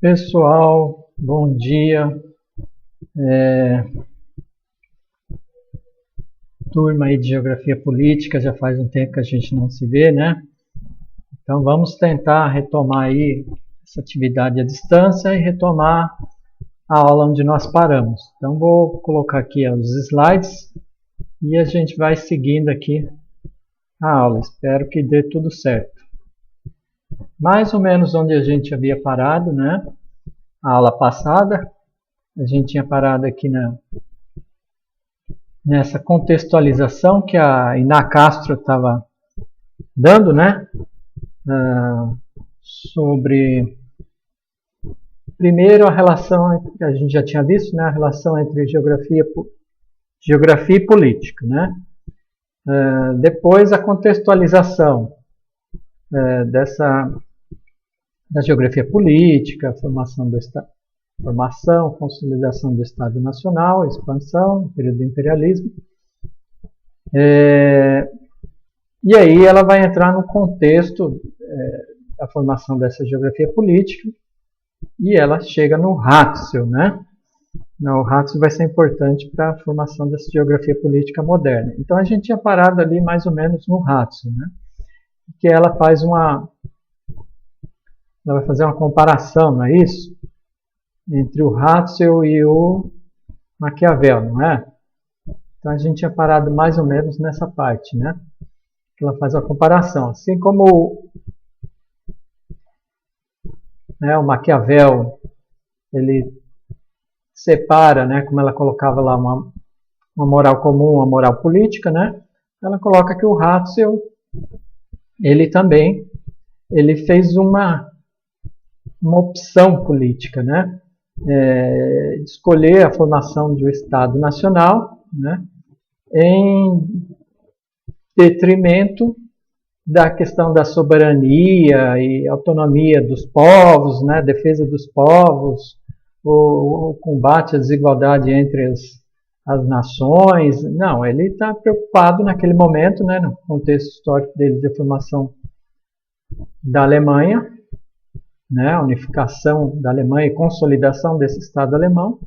Pessoal, bom dia. Turma aí de Geografia Política, já faz um tempo que a gente não se vê, né? Então vamos tentar retomar aí essa atividade à distância e retomar a aula onde nós paramos. Então vou colocar aqui os slides e a gente vai seguindo aqui a aula. Espero que dê tudo certo. Mais ou menos onde a gente havia parado, né? A aula passada, a gente tinha parado aqui nessa contextualização que a Iná Castro estava dando, né? Sobre, primeiro, a relação que a gente já tinha visto, né? A relação entre geografia e política, né? Depois, a contextualização da geografia política, consolidação do Estado Nacional, expansão, período do imperialismo. E aí ela vai entrar no contexto da formação dessa geografia política e ela chega no Ratio, né? O Ratio vai ser importante para a formação dessa geografia política moderna. Então a gente tinha parado ali mais ou menos no Ratio, né? Que ela vai fazer uma comparação, não é isso? Entre o Ratio e o Maquiavel, não é? Então a gente tinha parado mais ou menos nessa parte, né? Ela faz a comparação. Assim como o Maquiavel, ele separa, né, como ela colocava lá uma moral comum, uma moral política, né? Ela coloca que o Ratio, ele também, ele fez uma opção política, né? De escolher a formação de um Estado Nacional, né? Em detrimento da questão da soberania e autonomia dos povos, né? Defesa dos povos, o combate à desigualdade entre as nações. Não, ele está preocupado naquele momento, né? No contexto histórico dele de formação da Alemanha, né, a unificação da Alemanha e consolidação desse Estado alemão.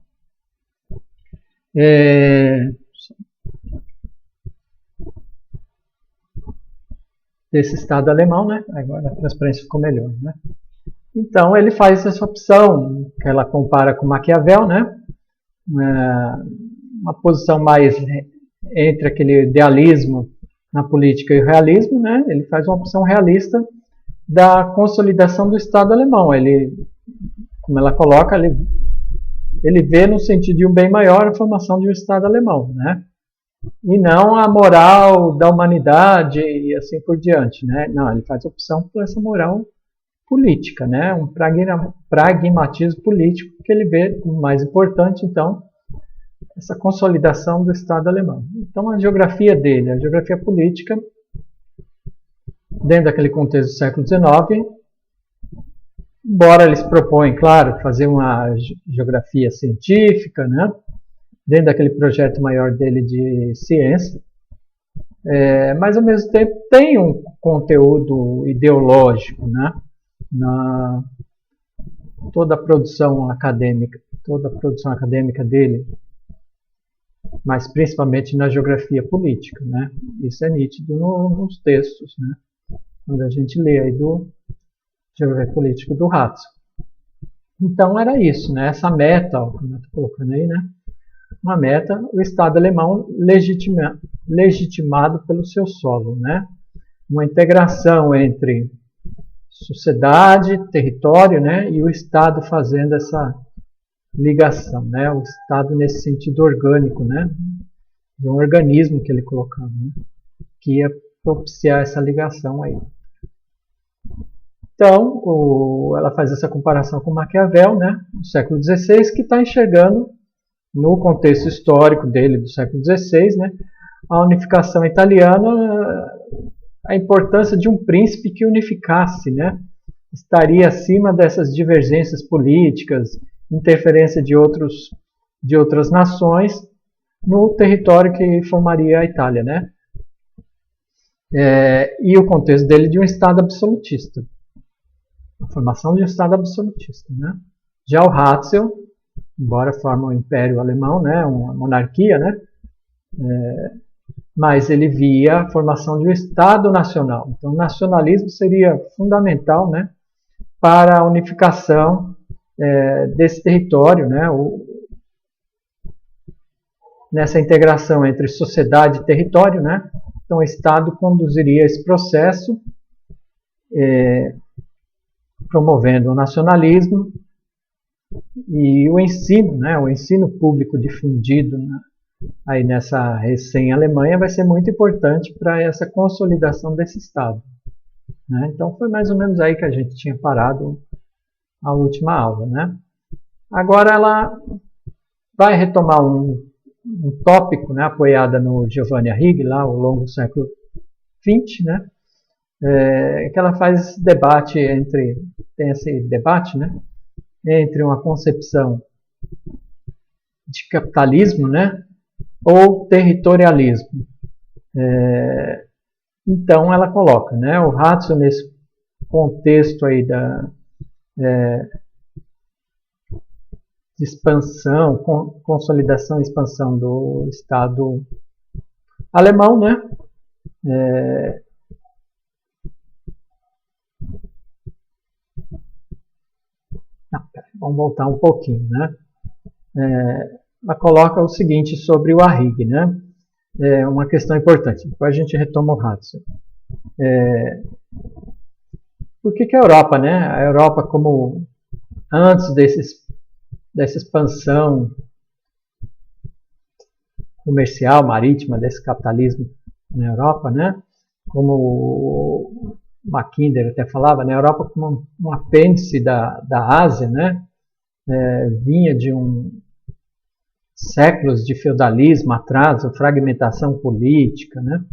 Desse Estado alemão, né? Agora a transparência ficou melhor, né? Então ele faz essa opção que ela compara com Maquiavel, né? Uma posição mais entre aquele idealismo na política e o realismo, né? Ele faz uma opção realista da consolidação do Estado alemão. Ele, como ela coloca, ele vê no sentido de um bem maior a formação de um Estado alemão, né? E não a moral da humanidade e assim por diante, né? Não, ele faz opção por essa moral política, né? Um pragmatismo político que ele vê como mais importante, então, essa consolidação do Estado alemão. Então, a geografia dele, a geografia política, dentro daquele contexto do século XIX, embora eles propõem, claro, fazer uma geografia científica, né? Dentro daquele projeto maior dele de ciência, mas ao mesmo tempo tem um conteúdo ideológico, né? Toda a produção acadêmica dele, mas principalmente na geografia política, né? Isso é nítido nos textos, né? Quando a gente lê aí do geografia política do Ratio. Então era isso, né? Essa meta, como eu estou colocando aí, né? Uma meta, o Estado alemão legitimado pelo seu solo, né? Uma integração entre sociedade, território, né? E o Estado fazendo essa ligação, né? O Estado nesse sentido orgânico, né? De um organismo que ele colocava, né? Que ia propiciar essa ligação aí. Então, ela faz essa comparação com Maquiavel, né? No século XVI, que está enxergando no contexto histórico dele do século XVI, né, a unificação italiana, a importância de um príncipe que unificasse, né, estaria acima dessas divergências políticas, interferência de outras nações no território que formaria a Itália, né, e o contexto dele de um Estado absolutista, a formação de um Estado absolutista, né. Já o Ratzel, embora forme um império alemão, né, uma monarquia, né, mas ele via a formação de um Estado nacional. Então, o nacionalismo seria fundamental, né, para a unificação desse território, né, nessa integração entre sociedade e território, né. Então, o Estado conduziria esse processo, promovendo o nacionalismo e o ensino, né, o ensino público difundido, né, aí nessa recém-Alemanha vai ser muito importante para essa consolidação desse Estado. Né? Então foi mais ou menos aí que a gente tinha parado a última aula. Né? Agora ela vai retomar um tópico, né, apoiada no Giovanni Arrighi, lá ao longo do século XX, né, que ela faz esse debate tem esse debate, né, entre uma concepção de capitalismo, né, ou territorialismo. Então ela coloca, né, o Ratzel nesse contexto aí da de expansão, consolidação e expansão do Estado alemão, né, vamos voltar um pouquinho, né, ela coloca o seguinte sobre o Arrighi, né, uma questão importante, depois a gente retoma o Ratzel. Por que a Europa, né, a Europa como antes dessa expansão comercial, marítima, desse capitalismo na Europa, né, como o Mackinder até falava, né, a Europa como um apêndice da Ásia, né, vinha de séculos de feudalismo, atraso, fragmentação política, né,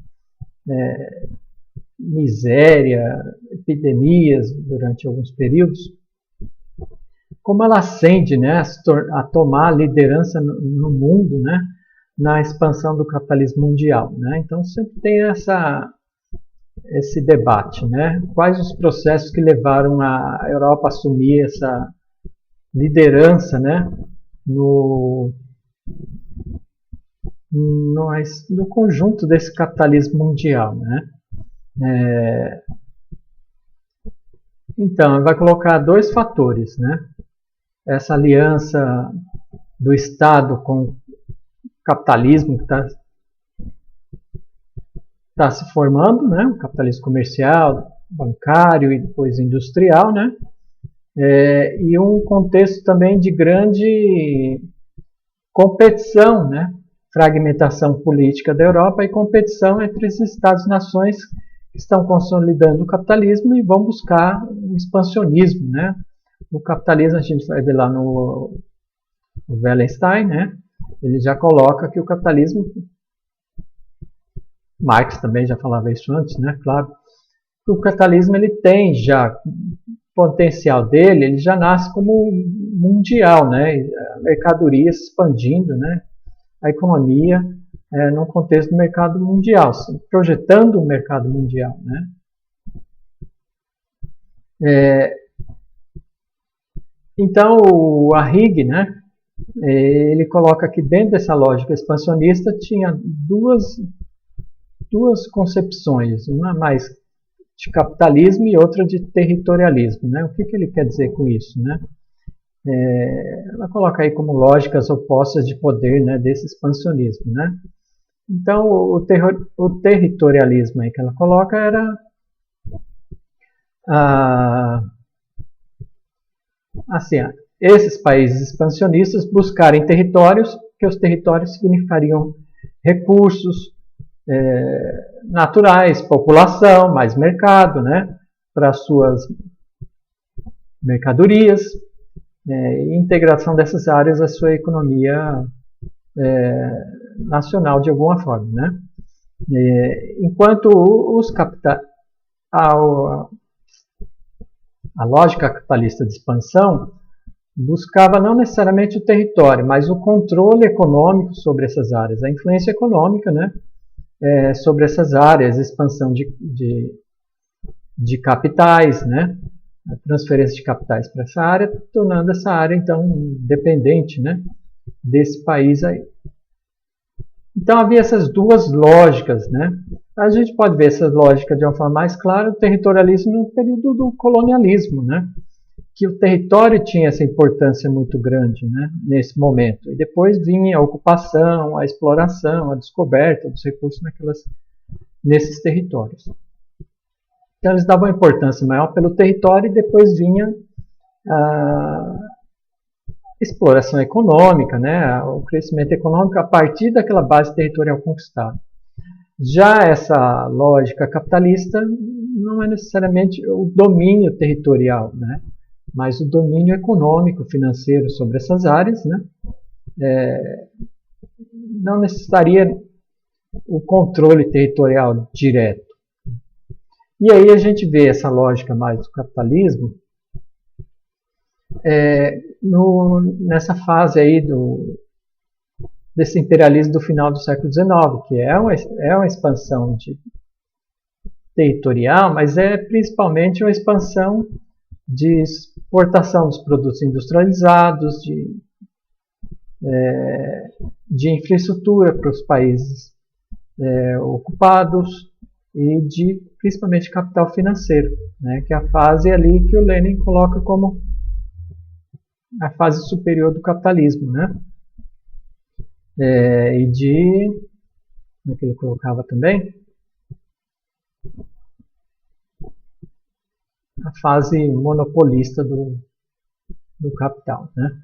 miséria, epidemias durante alguns períodos. Como ela ascende, né, a tomar a liderança no mundo, né, na expansão do capitalismo mundial. Né? Então sempre tem esse debate. Né? Quais os processos que levaram a Europa a assumir essa liderança, né, no conjunto desse capitalismo mundial. Né? Então, vai colocar dois fatores. Né? Essa aliança do Estado com o capitalismo que está se formando, né? O capitalismo comercial, bancário e depois industrial, né? E um contexto também de grande competição, né? Fragmentação política da Europa e competição entre os Estados-nações que estão consolidando o capitalismo e vão buscar o expansionismo, né? O capitalismo, a gente vai ver lá no Wallenstein, né? Ele já coloca que o capitalismo, Marx também já falava isso antes, né? Claro, o capitalismo ele tem já potencial dele, ele já nasce como mundial, né? A mercadoria se expandindo, né? A economia num contexto do mercado mundial, projetando o mercado mundial, né? Então o Arrighi, né? Ele coloca que dentro dessa lógica expansionista tinha duas concepções, uma mais de capitalismo e outra de territorialismo. Né? O que ele quer dizer com isso? Né? Ela coloca aí como lógicas opostas de poder, né, desse expansionismo. Né? Então, o territorialismo aí que ela coloca era assim, esses países expansionistas buscarem territórios, que os territórios significariam recursos naturais, população, mais mercado, né, para suas mercadorias, e integração dessas áreas à sua economia nacional de alguma forma. Né. Enquanto a lógica capitalista de expansão buscava não necessariamente o território, mas o controle econômico sobre essas áreas, a influência econômica, né, sobre essas áreas, expansão de capitais, né, a transferência de capitais para essa área, tornando essa área, então, dependente, né, desse país aí. Então, havia essas duas lógicas, né? A gente pode ver essa lógica de uma forma mais clara, o territorialismo no período do colonialismo, né? Que o território tinha essa importância muito grande, né, nesse momento. E depois vinha a ocupação, a exploração, a descoberta dos recursos nesses territórios. Então eles davam importância maior pelo território e depois vinha a exploração econômica, né, o crescimento econômico a partir daquela base territorial conquistada. Já essa lógica capitalista não é necessariamente o domínio territorial, né, mas o domínio econômico, financeiro sobre essas áreas, né, não necessitaria o controle territorial direto. E aí a gente vê essa lógica mais do capitalismo nessa fase aí desse imperialismo do final do século XIX, que é uma expansão territorial, mas é principalmente uma expansão de exportação dos produtos industrializados, de infraestrutura para os países ocupados e de principalmente capital financeiro, né, que é a fase ali que o Lenin coloca como a fase superior do capitalismo, né, como é que ele colocava também? A fase monopolista do capital, né.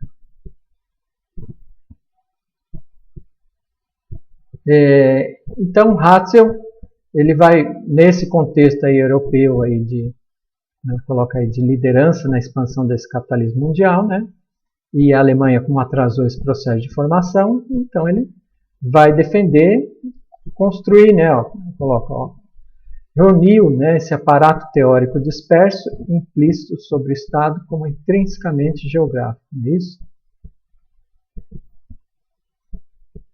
Então, Hatzel, ele vai, nesse contexto aí europeu, aí coloca aí de liderança na expansão desse capitalismo mundial, né? E a Alemanha, como atrasou esse processo de formação, então ele vai defender, construir, né? Coloca, reuniu, né, esse aparato teórico disperso, implícito sobre o Estado como intrinsecamente geográfico, não é isso?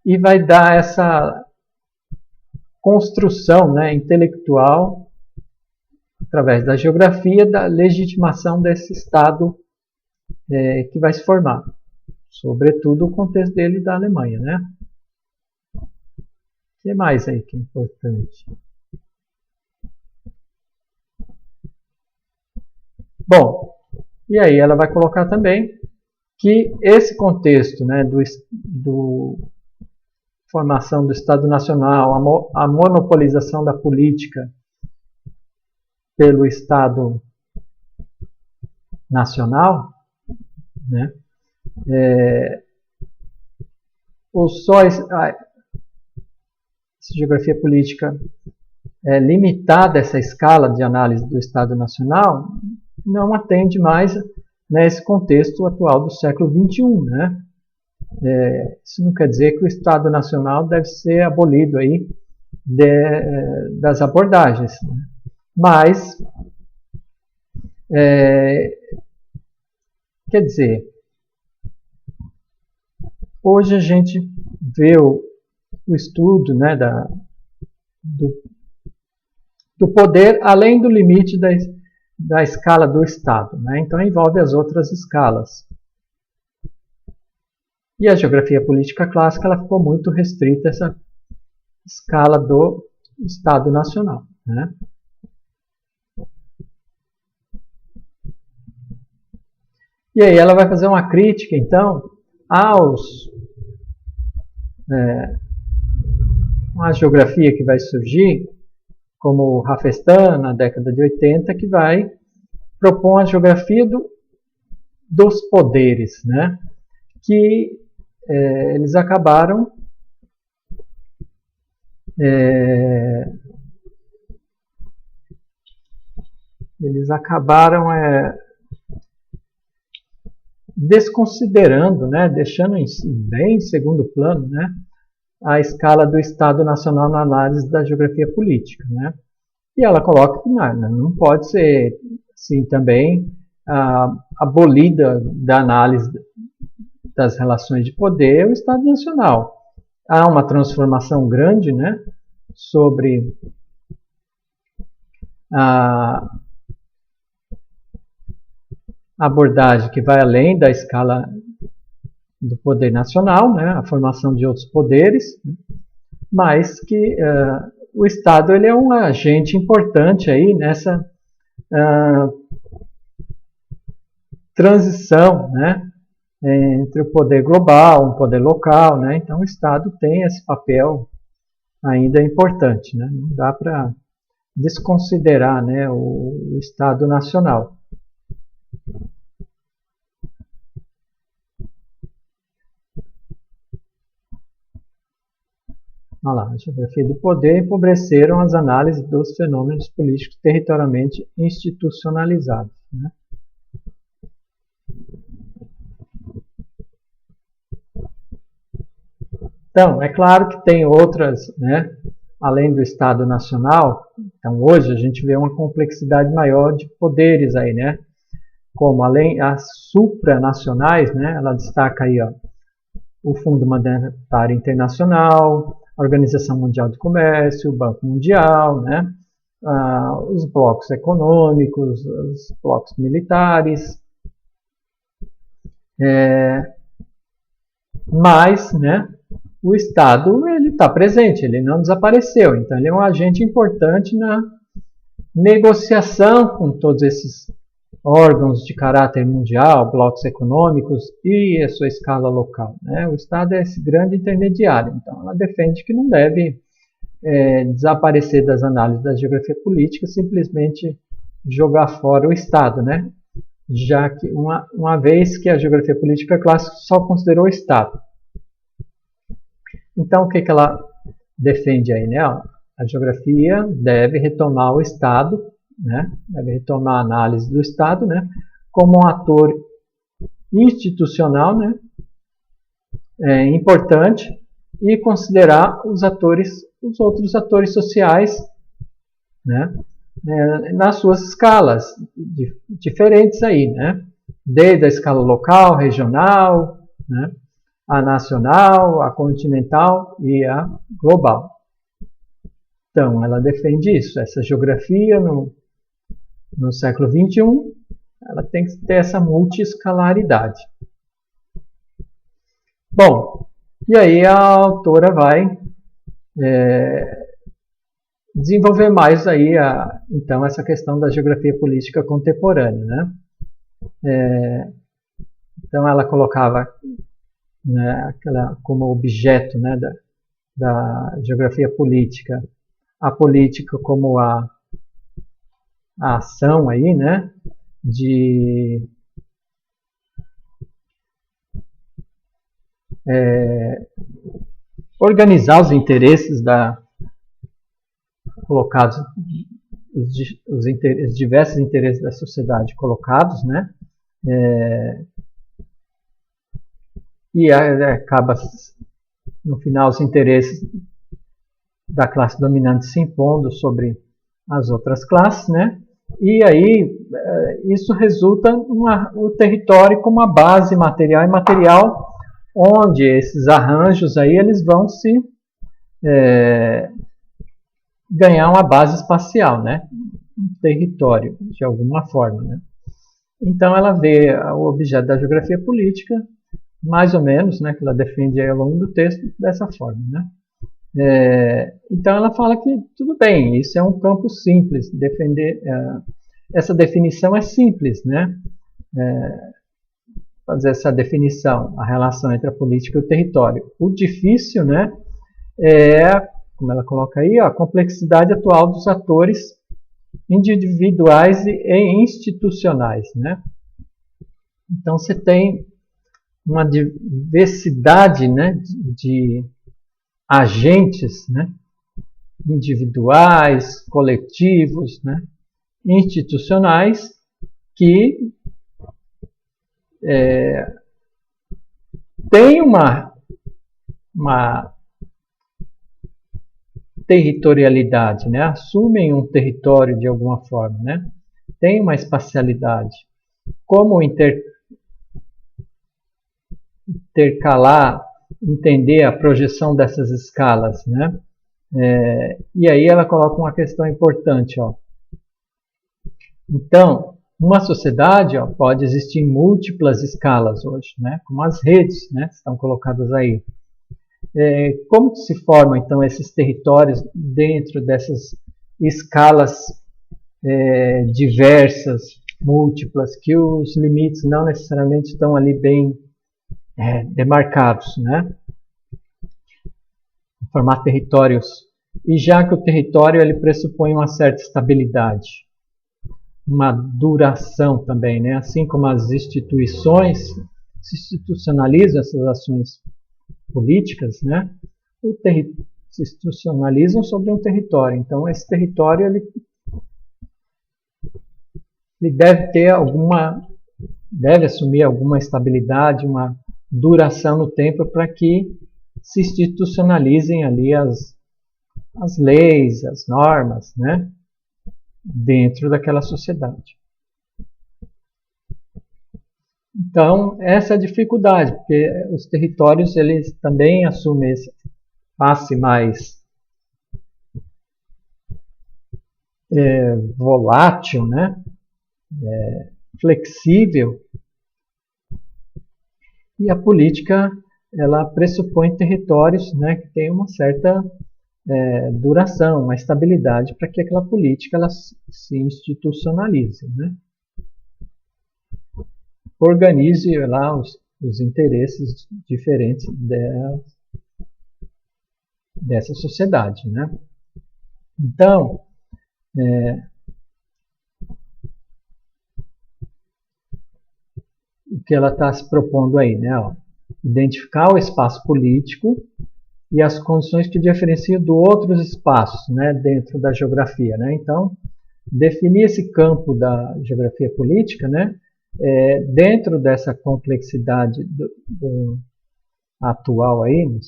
E vai dar essa construção, né, intelectual, através da geografia, da legitimação desse Estado que vai se formar. Sobretudo o contexto dele da Alemanha, né? O que mais aí que é importante? Bom, e aí ela vai colocar também que esse contexto, né, do formação do Estado Nacional, a monopolização da política pelo Estado Nacional, né, essa geografia política limitada a essa escala de análise do Estado Nacional não atende mais nesse contexto atual do século XXI, né? Isso não quer dizer que o Estado Nacional deve ser abolido aí das abordagens, né? Mas, quer dizer, hoje a gente vê o estudo, né, do poder além do limite da escala do Estado, né? Então envolve as outras escalas. E a geografia política clássica ela ficou muito restrita a essa escala do Estado Nacional, né? E aí ela vai fazer uma crítica, então, à geografia que vai surgir, como o Rafestan, na década de 80, que vai propor a geografia dos poderes, né? Que eles acabaram desconsiderando, né, deixando bem em segundo plano, né, a escala do Estado Nacional na análise da geografia política, né? E ela coloca que não pode ser assim também abolida da análise das relações de poder o Estado Nacional. Há uma transformação grande, né, sobre abordagem que vai além da escala do poder nacional, né, a formação de outros poderes, mas que o Estado ele é um agente importante aí nessa transição, né, entre o poder global, o poder local, né? Então o Estado tem esse papel ainda importante, né? Não dá para desconsiderar, né, o Estado nacional. Olha lá, a geografia do poder empobreceram as análises dos fenômenos políticos territorialmente institucionalizados, né? Então, é claro que tem outras, né, além do Estado Nacional. Então, hoje a gente vê uma complexidade maior de poderes aí, né? Como além as supranacionais, né? Ela destaca aí, ó, o Fundo Monetário Internacional, a Organização Mundial do Comércio, o Banco Mundial, né? Os blocos econômicos, os blocos militares. Mas, né, o Estado ele está presente, ele não desapareceu. Então, ele é um agente importante na negociação com todos esses órgãos de caráter mundial, blocos econômicos e a sua escala local, né? O Estado é esse grande intermediário. Então, ela defende que não deve desaparecer das análises da geografia política, simplesmente jogar fora o Estado, né? Já que uma vez que a geografia política clássica só considerou o Estado. Então, o que ela defende aí, né? A geografia deve retomar o Estado, né? Deve retomar a análise do Estado, né? Como um ator institucional, né? Importante, e considerar os outros atores sociais, né? Nas suas escalas diferentes aí, né? Desde a escala local, regional, né? A nacional, a continental e a global. Então, ela defende isso. Essa geografia no século XXI, ela tem que ter essa multiescalaridade. Bom, e aí a autora vai desenvolver mais aí então essa questão da geografia política contemporânea, né? Então ela colocava, né, como objeto, né, da geografia política, a política como a ação aí, né, de organizar os interesses colocados, os diversos interesses da sociedade colocados, né, e acaba, no final, os interesses da classe dominante se impondo sobre as outras classes, né? E aí isso resulta o território como uma base material e imaterial, onde esses arranjos aí eles vão se ganhar uma base espacial, né? Um território, de alguma forma, né? Então ela vê o objeto da geografia política mais ou menos, né, que ela defende aí ao longo do texto dessa forma, né? Então ela fala que tudo bem, isso é um campo simples, essa definição é simples, né? Fazer essa definição, a relação entre a política e o território. O difícil, né, como ela coloca aí, a complexidade atual dos atores individuais e institucionais, né? Então você tem uma diversidade, né, de agentes, né, individuais, coletivos, né, institucionais, que têm uma territorialidade, né, assumem um território de alguma forma, né, tem uma espacialidade. Como intercalar, entender a projeção dessas escalas, né? E aí ela coloca uma questão importante, ó. Então, Uma sociedade, ó, pode existir em múltiplas escalas hoje, né? Como as redes, né, estão colocadas aí. Como se formam, então, esses territórios dentro dessas escalas diversas, múltiplas, que os limites não necessariamente estão ali bem demarcados, né? Formar territórios. E já que o território ele pressupõe uma certa estabilidade, uma duração também, né? Assim como as instituições se institucionalizam essas ações políticas, né? Se institucionalizam sobre um território. Então, esse território ele deve assumir alguma estabilidade, uma duração no tempo para que se institucionalizem ali as leis, as normas, né? Dentro daquela sociedade. Então, essa é a dificuldade, porque os territórios eles também assumem esse face mais volátil, né? Flexível. E a política ela pressupõe territórios, né, que tem uma certa duração, uma estabilidade para que aquela política ela se institucionalize, né? Organize lá os interesses diferentes dessa sociedade, né? Então, o que ela está se propondo aí, né? Ó, identificar o espaço político e as condições que diferenciam de outros espaços, né, dentro da geografia, né? Então, definir esse campo da geografia política, né, dentro dessa complexidade do atual aí, no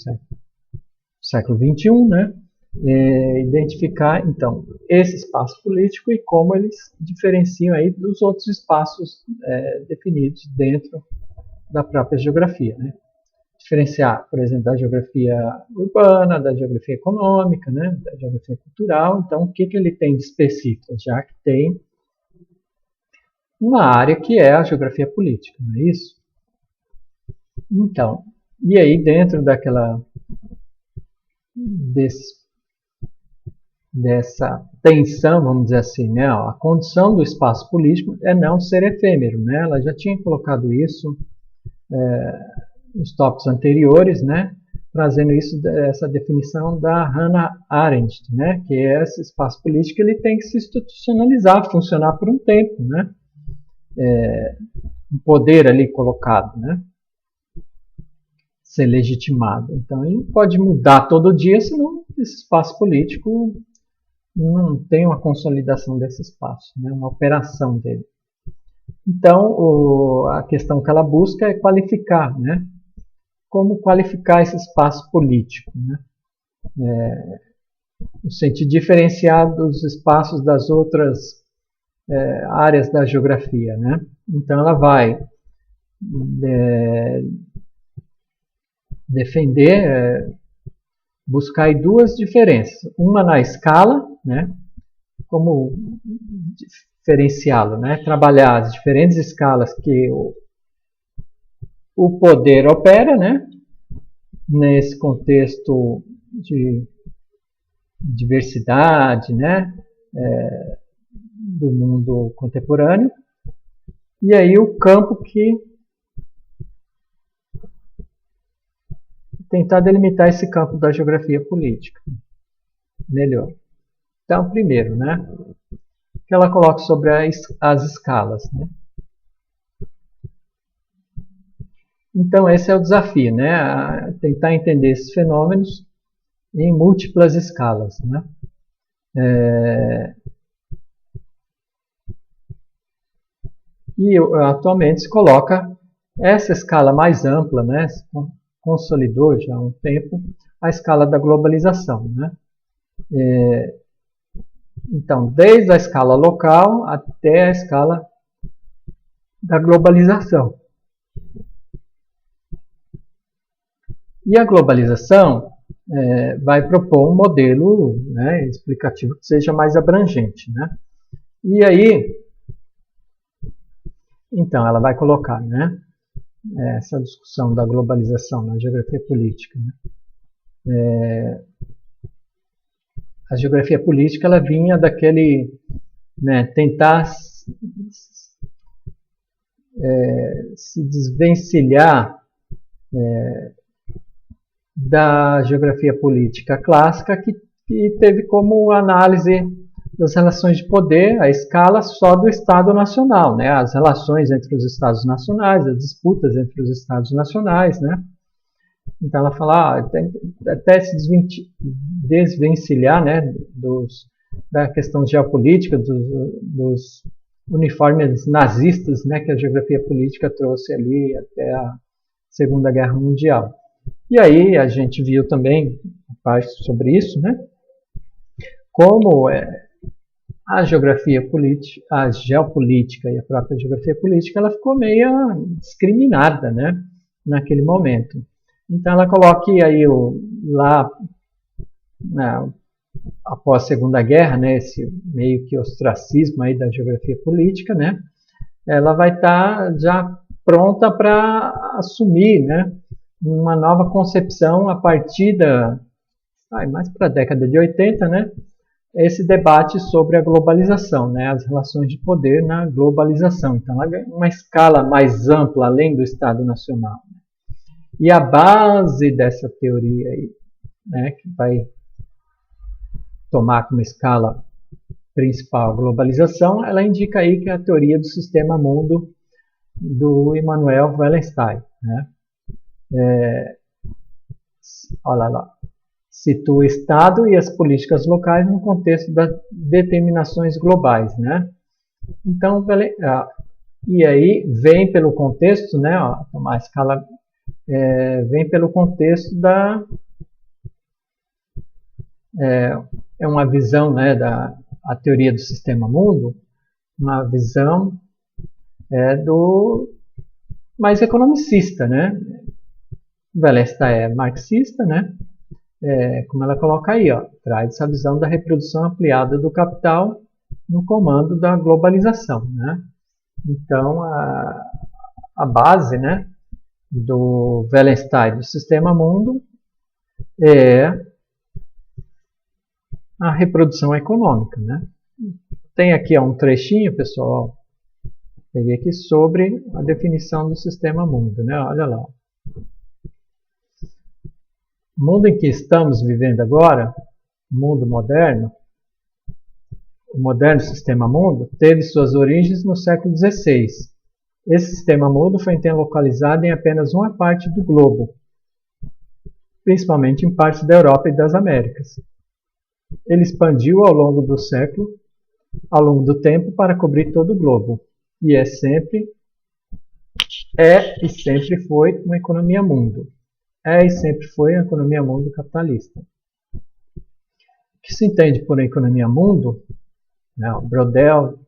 século XXI, né, identificar, então, esse espaço político e como eles diferenciam aí dos outros espaços definidos dentro da própria geografia, né? Diferenciar, por exemplo, da geografia urbana, da geografia econômica, né, da geografia cultural. Então, o que ele tem de específico? Já que tem uma área que é a geografia política, não é isso? Então, e aí dentro dessa tensão, vamos dizer assim, né, ó, a condição do espaço político é não ser efêmero, né? Ela já tinha colocado isso nos tópicos anteriores, né, trazendo essa definição da Hannah Arendt, né, que esse espaço político ele tem que se institucionalizar, funcionar por um tempo, né, um poder ali colocado, né, ser legitimado. Então ele não pode mudar todo dia, senão esse espaço político não tem uma consolidação desse espaço, né, uma operação dele. Então a questão que ela busca é qualificar, né, como qualificar esse espaço político, né? No sentido de diferenciar dos espaços das outras áreas da geografia, né? Então ela vai defender, buscar aí duas diferenças, uma na escala, né? Como diferenciá-lo, né? Trabalhar as diferentes escalas que o poder opera, né? Nesse contexto de diversidade, né? Do mundo contemporâneo. E aí o campo que tentar delimitar esse campo da geografia política melhor. Então, primeiro, né? Que ela coloca sobre as escalas, né? Então, esse é o desafio, né? Tentar entender esses fenômenos em múltiplas escalas, né? E atualmente se coloca essa escala mais ampla, né? Se consolidou já há um tempo a escala da globalização, né? Então, desde a escala local até a escala da globalização. E a globalização vai propor um modelo, né, explicativo que seja mais abrangente, né? E aí, Então, ela vai colocar, né, essa discussão da globalização na geografia política, né? A geografia política ela vinha daquele, né, tentar se desvencilhar da geografia política clássica que teve como análise das relações de poder a escala só do Estado Nacional, né? As relações entre os Estados nacionais, as disputas entre os Estados nacionais, né? Então ela fala, até se desvencilhar, né, da questão geopolítica, dos uniformes nazistas, né, que a geografia política trouxe ali até a Segunda Guerra Mundial. E aí a gente viu também parte sobre isso, né, como a geografia política, a geopolítica e a própria geografia política, ela ficou meio discriminada, né, naquele momento. Então ela coloca aí lá após a Segunda Guerra, né, esse meio que ostracismo aí da geografia política, né, ela vai estar já pronta para assumir, né, uma nova concepção a partir mais para a década de 80, né, esse debate sobre a globalização, né, as relações de poder na globalização. Então ela ganha uma escala mais ampla além do Estado Nacional. E a base dessa teoria aí, né, que vai tomar como escala principal a globalização, ela indica aí que é a teoria do sistema mundo do Immanuel Wallenstein, né? Olha lá, situa o Estado e as políticas locais no contexto das determinações globais, né? Então, e aí vem pelo contexto, né, tomar a escala vem pelo contexto uma visão, né, a teoria do sistema mundo, uma visão do mais economicista, né? Wallenstein é marxista, né? Como ela coloca aí, traz essa visão da reprodução ampliada do capital no comando da globalização, né? Então a base, né, do Wallenstein do sistema mundo é a reprodução econômica, né? Tem aqui um trechinho, pessoal, peguei aqui sobre a definição do sistema mundo, né? Olha lá. O mundo em que estamos vivendo agora, o mundo moderno, o moderno sistema mundo, teve suas origens no século XVI. Esse sistema mundo foi então localizado em apenas uma parte do globo, principalmente em partes da Europa e das Américas. Ele expandiu ao longo do tempo para cobrir todo o globo, e sempre foi uma economia mundo. E sempre foi a economia mundo capitalista. O que se entende por economia mundo, né, o Brodel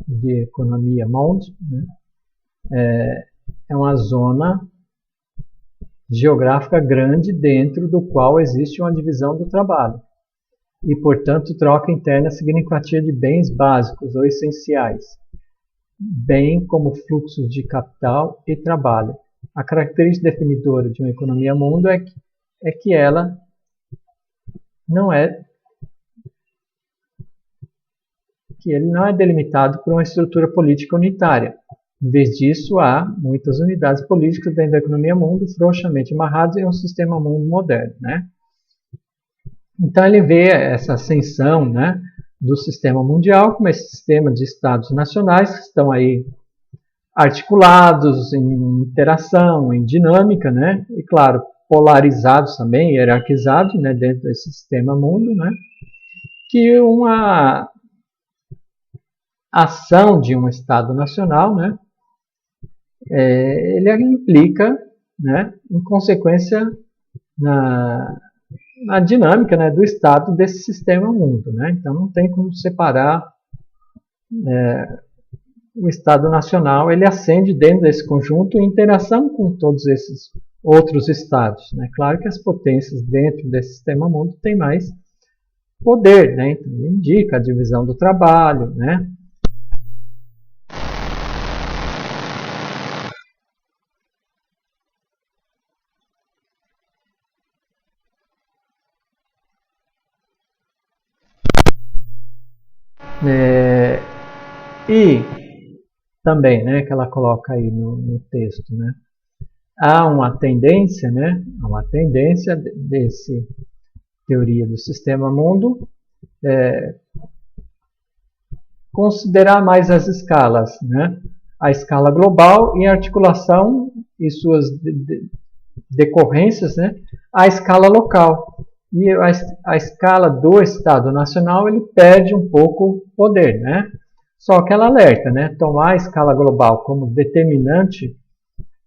de economia monde, né, é uma zona geográfica grande dentro do qual existe uma divisão do trabalho e, portanto, troca interna significativa de bens básicos ou essenciais, bem como fluxos de capital e trabalho. A característica definidora de uma economia mundo é que ela não é ele não é delimitado por uma estrutura política unitária. Em vez disso, há muitas unidades políticas dentro da economia mundo, frouxamente amarradas em um sistema mundo moderno, né? Então ele vê essa ascensão, né, do sistema mundial como esse sistema de estados nacionais que estão aí articulados em interação, em dinâmica, né? E claro, polarizados também, hierarquizados, né, dentro desse sistema mundo, né? Que uma ação de um Estado nacional, né, ele implica, né, em consequência na dinâmica, né, do Estado desse sistema mundo, né? Então não tem como separar o Estado nacional, ele ascende dentro desse conjunto em interação com todos esses outros Estados, né? Claro que as potências dentro desse sistema mundo têm mais poder, né? Então ele indica a divisão do trabalho, né? É, e também, né, que ela coloca aí no texto, né, há uma tendência, né, desse teoria do sistema mundo, considerar mais as escalas, né, a escala global em articulação e suas decorrências, né, à escala local. E a escala do Estado Nacional ele perde um pouco o poder, né? Só que ela alerta, né? Tomar a escala global como determinante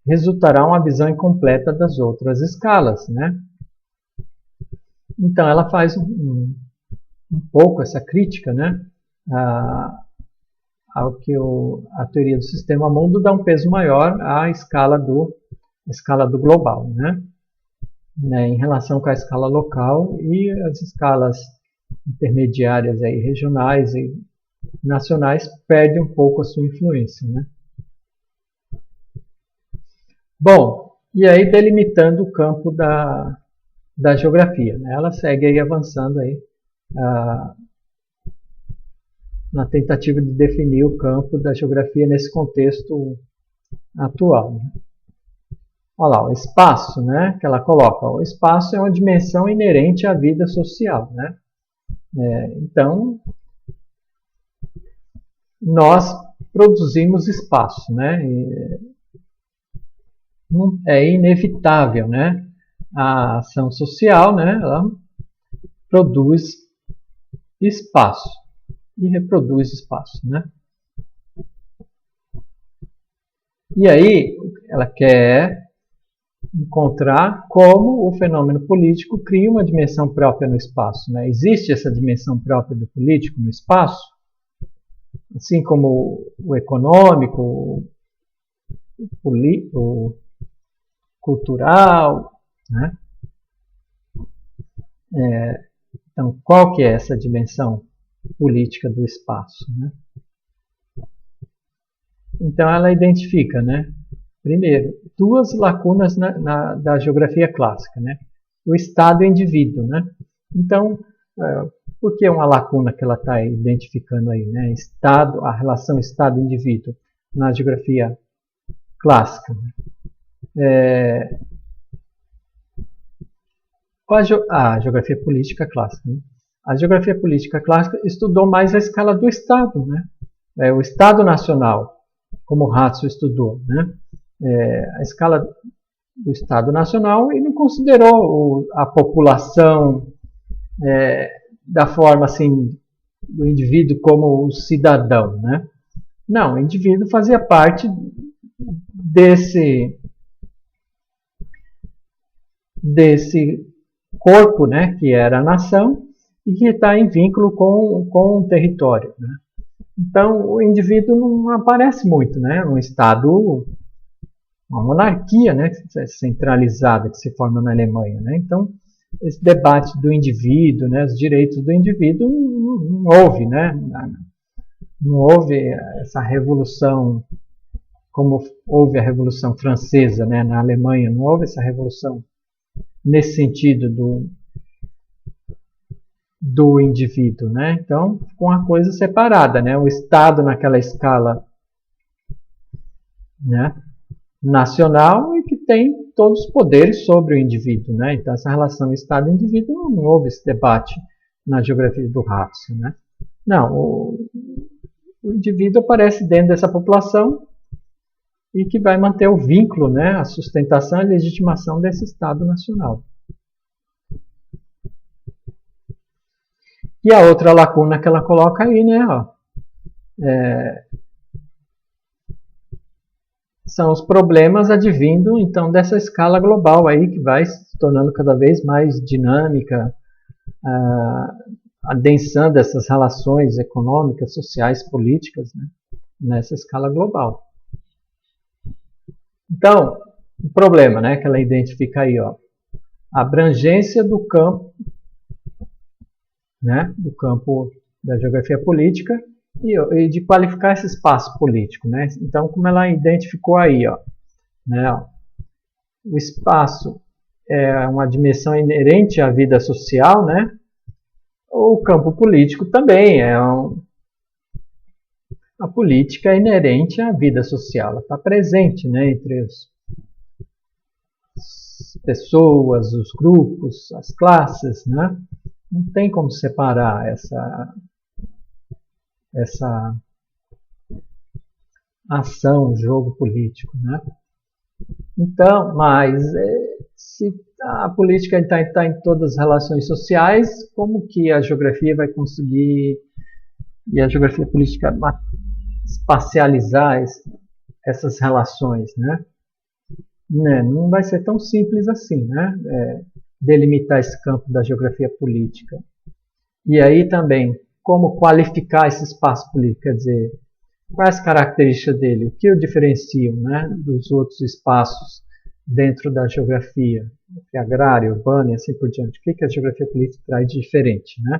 resultará uma visão incompleta das outras escalas, né? Então ela faz um pouco essa crítica, né? Ao que a teoria do sistema mundo dá um peso maior à escala do global, né? Em relação com a escala local e as escalas intermediárias aí, regionais e nacionais perdem um pouco a sua influência, né? Bom, e aí delimitando o campo da geografia, né? Ela segue aí avançando aí na tentativa de definir o campo da geografia nesse contexto atual, né? Olha lá, o espaço, né, que ela coloca. O espaço é uma dimensão inerente à vida social, né? Então, nós produzimos espaço, né? É inevitável, né? A ação social, né, ela produz espaço e reproduz espaço, né? E aí, ela quer encontrar como o fenômeno político cria uma dimensão própria no espaço, né? Existe essa dimensão própria do político no espaço? Assim como o econômico, o cultural, né? Então, qual que é essa dimensão política do espaço, né? Então, ela identifica, né? Primeiro, duas lacunas da geografia clássica, né? O Estado e o indivíduo, né? Então, por que uma lacuna que ela está identificando aí, né? Estado, a relação Estado-indivíduo na geografia clássica. A geografia política clássica, né? A geografia política clássica estudou mais a escala do Estado, né? O Estado Nacional, como Ratzel estudou, né? A escala do Estado Nacional e não considerou a população da forma assim do indivíduo como o cidadão, né? Não, o indivíduo fazia parte desse corpo, né, que era a nação e que está em vínculo com o território, né? Então o indivíduo não aparece muito, né? Um Estado, uma monarquia, né, centralizada que se forma na Alemanha, né? Então esse debate do indivíduo, né, os direitos do indivíduo não houve, né? Não houve essa revolução como houve a Revolução Francesa, né, na Alemanha, não houve essa revolução nesse sentido do indivíduo, né? Então ficou uma coisa separada, né? O Estado naquela escala, né, nacional e que tem todos os poderes sobre o indivíduo, né? Então essa relação Estado-indivíduo não houve esse debate na geografia do Ratzel, né? Não, o indivíduo aparece dentro dessa população e que vai manter o vínculo, né, a sustentação e a legitimação desse Estado nacional. E a outra lacuna que ela coloca aí, né, são os problemas advindo então dessa escala global aí que vai se tornando cada vez mais dinâmica, adensando essas relações econômicas, sociais, políticas, né, nessa escala global. Então, o problema, né, que ela identifica aí, a abrangência do campo, né, do campo da geografia política e de qualificar esse espaço político, né? Então, como ela identificou aí, né, o espaço é uma dimensão inerente à vida social, né? O campo político também é a política é inerente à vida social, ela está presente, né, entre as pessoas, os grupos, as classes, né? Não tem como separar essa ação, jogo político, né? Então, mas se a política está em todas as relações sociais, como que a geografia vai conseguir, e a geografia política, espacializar essas relações, né? Não vai ser tão simples assim, né? Delimitar esse campo da geografia política. E aí também, como qualificar esse espaço político, quer dizer, quais as características dele, o que o diferenciam, né, dos outros espaços dentro da geografia, agrária, urbana e assim por diante. O que a geografia política traz de diferente, né?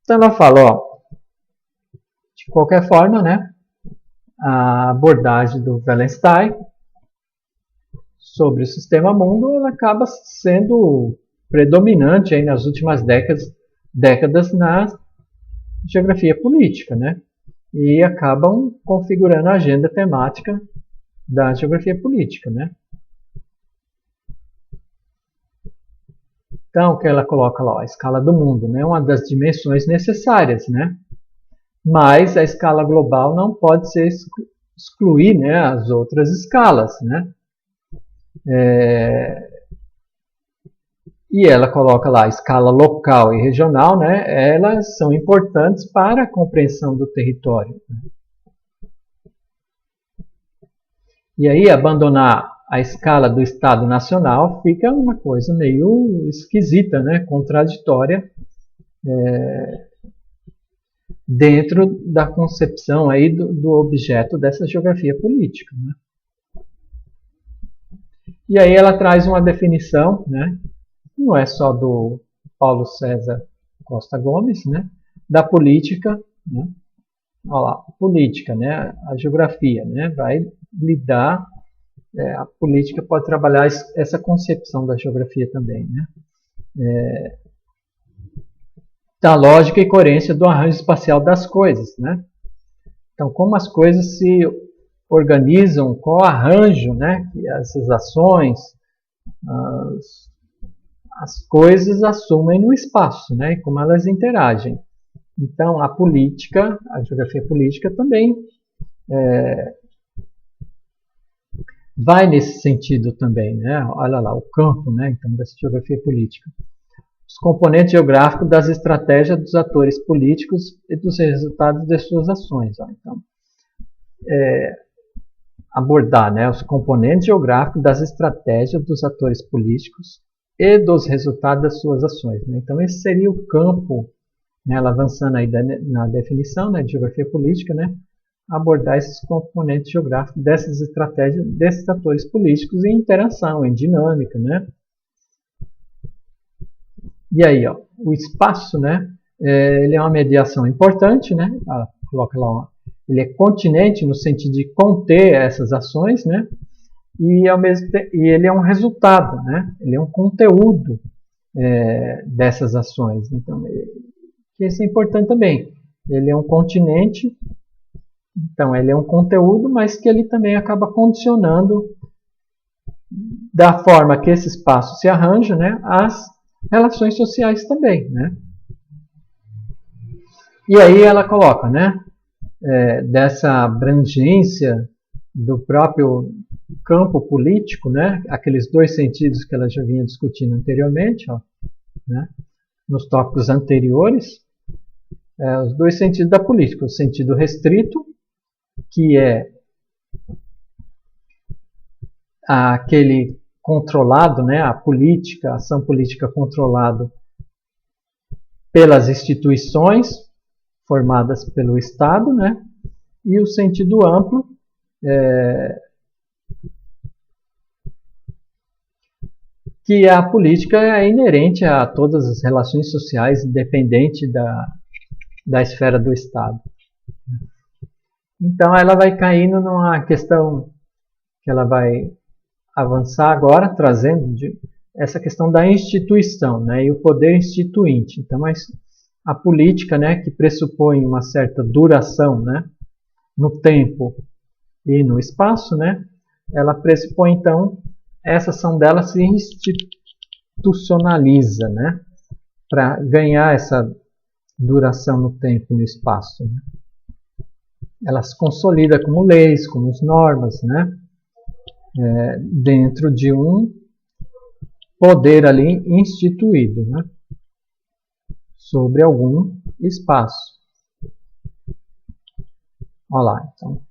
Então ela fala, ó, de qualquer forma, né, a abordagem do Wallenstein sobre o sistema mundo, ela acaba sendo predominante aí nas últimas décadas na geografia política, né? E acabam configurando a agenda temática da geografia política, né? Então, o que ela coloca lá, a escala do mundo, né? Uma das dimensões necessárias, né? Mas a escala global não pode ser excluir, né, as outras escalas, né? E ela coloca lá a escala local e regional, né? Elas são importantes para a compreensão do território. E aí abandonar a escala do Estado Nacional fica uma coisa meio esquisita, né? Contraditória, dentro da concepção aí do objeto dessa geografia política, né? E aí ela traz uma definição, né? Não é só do Paulo César Costa Gomes, né? Da política, né? Olha lá, política, né? A geografia, né? Vai lidar, a política pode trabalhar essa concepção da geografia também, né? Da lógica e coerência do arranjo espacial das coisas, né? Então, como as coisas se organizam, qual arranjo, né? Que essas ações, as coisas assumem no espaço, né? E como elas interagem. Então, a política, a geografia política também vai nesse sentido também, né? Olha lá, o campo, né? Então, dessa geografia política. Os componentes geográficos das estratégias dos atores políticos e dos resultados de suas ações. Ó. Então, abordar, né, os componentes geográficos das estratégias dos atores políticos e dos resultados das suas ações. Né? Então, esse seria o campo, né, ela avançando aí na definição, né, de geografia política, né, abordar esses componentes geográficos dessas estratégias, desses atores políticos em interação, em dinâmica, né? E aí, ó, o espaço, né, ele é uma mediação importante, né? Coloca lá, ele é continente no sentido de conter essas ações, né? E ao mesmo tempo, ele é um resultado, né? Ele é um conteúdo dessas ações. Então, isso é importante também. Ele é um continente, então ele é um conteúdo, mas que ele também acaba condicionando da forma que esse espaço se arranja, né? As relações sociais também, né? E aí ela coloca, né? Dessa abrangência do próprio campo político, né? Aqueles dois sentidos que ela já vinha discutindo anteriormente, ó, né? Nos tópicos anteriores, os dois sentidos da política, o sentido restrito, que é aquele controlado, né, a política, a ação política controlada pelas instituições formadas pelo Estado, né, e o sentido amplo, que a política é inerente a todas as relações sociais, independente da esfera do Estado. Então ela vai caindo numa questão que ela vai avançar agora, trazendo essa questão da instituição, né, e o poder instituinte. Então, a política, né, que pressupõe uma certa duração, né, no tempo e no espaço, né, ela pressupõe, então, essa ação dela se institucionaliza, né, para ganhar essa duração no tempo e no espaço. Né. Ela se consolida como leis, como normas, né, dentro de um poder ali instituído, né, sobre algum espaço. Olha lá, então, o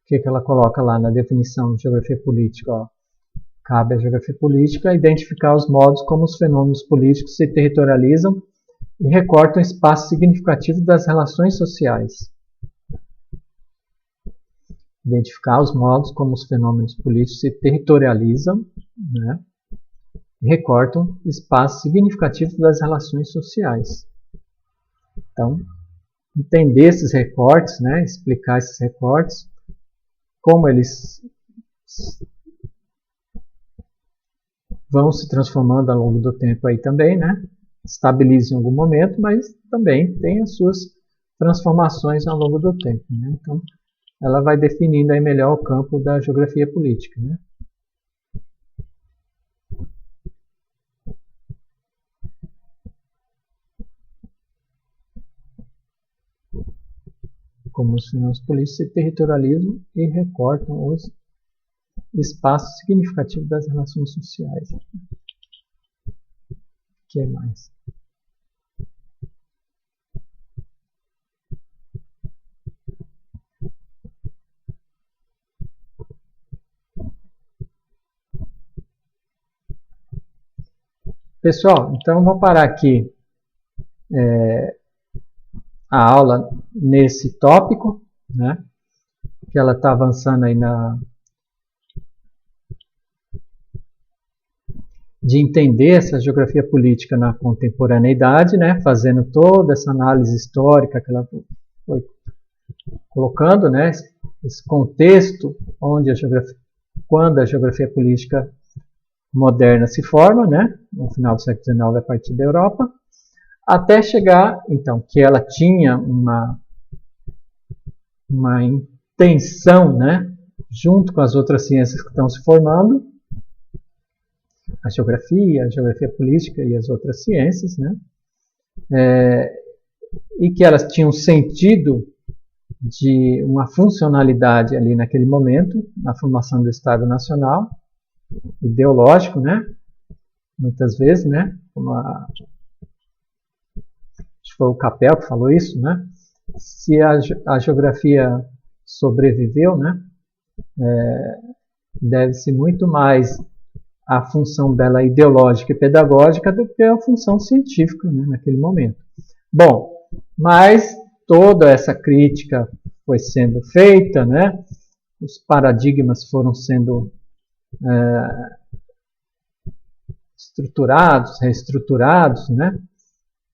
que ela coloca lá na definição de geografia política? Ó. Cabe à geografia política identificar os modos como os fenômenos políticos se territorializam e recortam espaço significativo das relações sociais. Identificar os modos como os fenômenos políticos se territorializam, né, e recortam espaço significativo das relações sociais. Então, entender esses recortes, né, explicar esses recortes, como eles vão se transformando ao longo do tempo aí também, né, estabilizam em algum momento, mas também tem as suas transformações ao longo do tempo. Né? Então, ela vai definindo aí melhor o campo da geografia política. Né? Como os fenômenos políticos se territorializam e recortam os espaços significativos das relações sociais. O que mais? Pessoal, então vou parar aqui a aula nesse tópico, né? Que ela está avançando aí de entender essa geografia política na contemporaneidade, né? Fazendo toda essa análise histórica que ela foi colocando, né? Esse contexto onde quando a geografia política moderna se forma, né? No final do século XIX, a partir da Europa, até chegar, então, que ela tinha uma intenção, né, junto com as outras ciências que estão se formando, a geografia política e as outras ciências, né, e que elas tinham sentido de uma funcionalidade ali naquele momento, na formação do Estado Nacional, ideológico, né, muitas vezes, né, como acho que foi o Capel que falou isso, né? Se a geografia sobreviveu, né? Deve-se muito mais à função dela ideológica e pedagógica do que à função científica, né, naquele momento. Bom, mas toda essa crítica foi sendo feita, né? Os paradigmas foram sendo estruturados, reestruturados, né?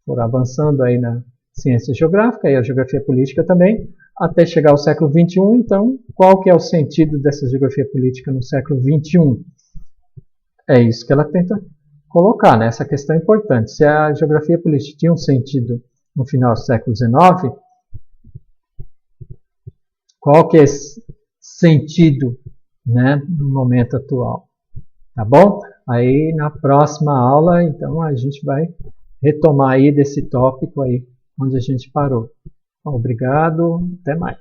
Foram avançando aí na ciência geográfica e a geografia política também, até chegar ao século XXI. Então, qual que é o sentido dessa geografia política no século XXI? É isso que ela tenta colocar, né? Essa questão é importante. Se a geografia política tinha um sentido no final do século XIX, qual que é esse sentido, né, no momento atual? Tá bom? Aí, na próxima aula, então, a gente vai retomar aí desse tópico aí onde a gente parou. Obrigado, até mais.